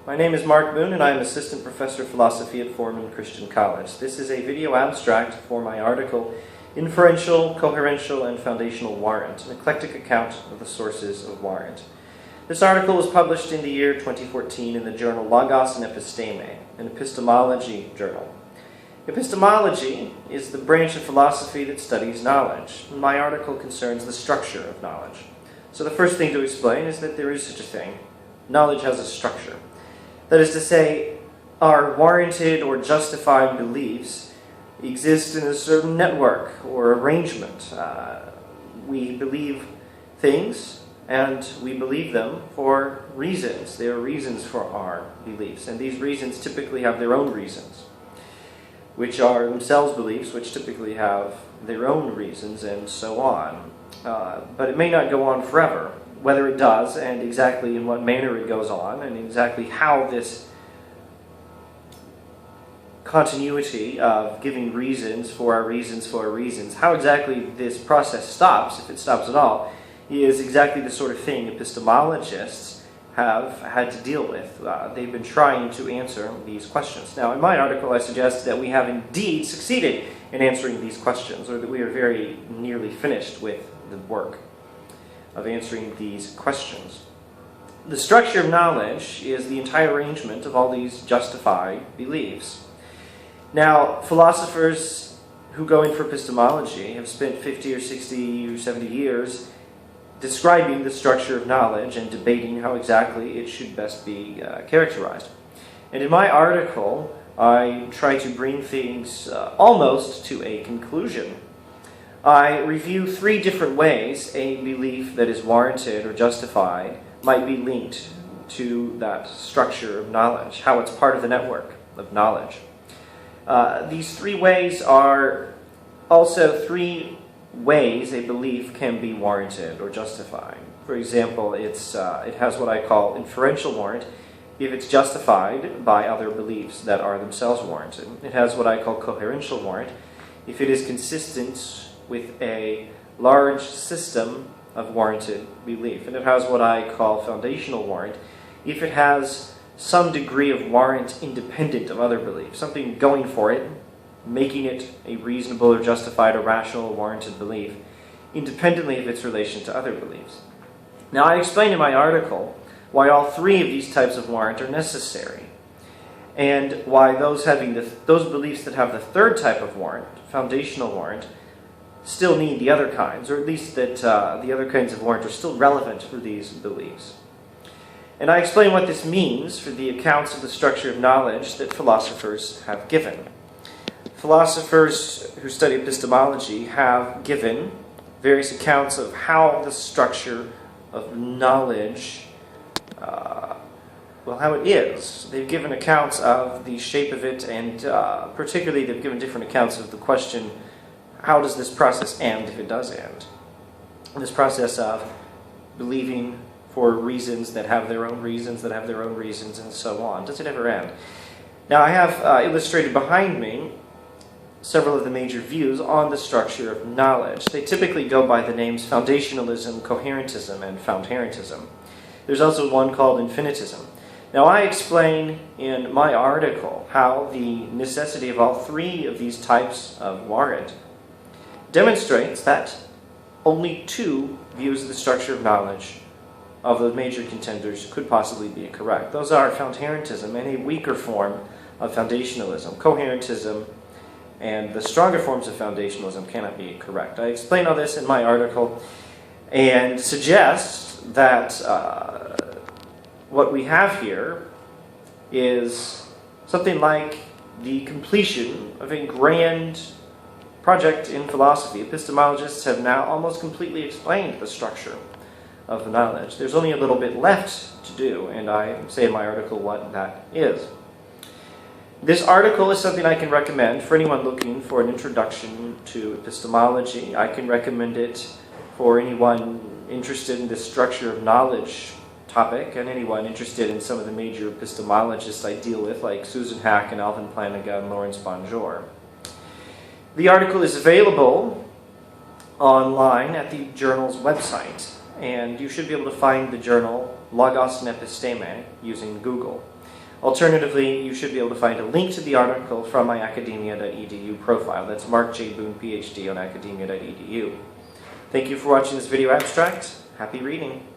My name is Mark Boone, and I am Assistant Professor of Philosophy at Foreman Christian College. This is a video abstract for my article, Inferential, Coherential, and Foundational Warrant, an eclectic account of the sources of Warrant. This article was published in the year 2014 in the journal Logos and Episteme, an epistemology journal. Epistemology is the branch of philosophy that studies knowledge. My article concerns the structure of knowledge. So the first thing to explain is that there is such a thing. Knowledge has a structure. That is to say, our warranted or justified beliefs exist in a certain network or arrangement. We believe things, and we believe them for reasons. There are reasons for our beliefs, and these reasons typically have their own reasons, which are themselves beliefs, which typically have their own reasons, and so on. But it may not go on forever. Whether it does, and exactly in what manner it goes on, and exactly how this continuity of giving reasons for our reasons for our reasons, how exactly this process stops, if it stops at all, is exactly the sort of thing epistemologists have had to deal with. They've been trying to answer these questions. Now, in my article, I suggest that we have indeed succeeded in answering these questions, or that we are very nearly finished with the work of answering these questions. The structure of knowledge is the entire arrangement of all these justified beliefs. Now, philosophers who go in for epistemology have spent 50 or 60 or 70 years describing the structure of knowledge and debating how exactly it should best be characterized. And in my article, I try to bring things almost to a conclusion. I review three different ways a belief that is warranted or justified might be linked to that structure of knowledge, how it's part of the network of knowledge. These three ways are also three ways a belief can be warranted or justified. For example, it has what I call inferential warrant if it's justified by other beliefs that are themselves warranted. It has what I call coherential warrant if it is consistent with a large system of warranted belief. And it has what I call foundational warrant if it has some degree of warrant independent of other beliefs, something going for it, making it a reasonable or justified or rational or warranted belief, independently of its relation to other beliefs. Now, I explain in my article why all three of these types of warrant are necessary, and why those beliefs that have the third type of warrant, foundational warrant, still need the other kinds, or at least that the other kinds of warrant are still relevant for these beliefs. And I explain what this means for the accounts of the structure of knowledge that philosophers have given. Philosophers who study epistemology have given various accounts of how the structure of knowledge, how it is. They've given accounts of the shape of it, and particularly they've given different accounts of the question, how does this process end, if it does end? This process of believing for reasons that have their own reasons, that have their own reasons, and so on. Does it ever end? Now, I have illustrated behind me several of the major views on the structure of knowledge. They typically go by the names foundationalism, coherentism, and foundherentism. There's also one called infinitism. Now, I explain in my article how the necessity of all three of these types of warrant demonstrates that only two views of the structure of knowledge of the major contenders could possibly be correct. Those are foundherentism and a weaker form of foundationalism. Coherentism and the stronger forms of foundationalism cannot be correct. I explain all this in my article and suggest that what we have here is something like the completion of a grand project in philosophy. Epistemologists have now almost completely explained the structure of the knowledge. There's only a little bit left to do, and I say in my article what that is. This article is something I can recommend for anyone looking for an introduction to epistemology. I can recommend it for anyone interested in the structure of knowledge topic, and anyone interested in some of the major epistemologists I deal with, like Susan Hack and Alvin Plantinga and Lawrence Bonjour. The article is available online at the journal's website, and you should be able to find the journal Logos and Episteme using Google. Alternatively, you should be able to find a link to the article from my academia.edu profile. That's Mark J. Boone, PhD on academia.edu. Thank you for watching this video abstract. Happy reading.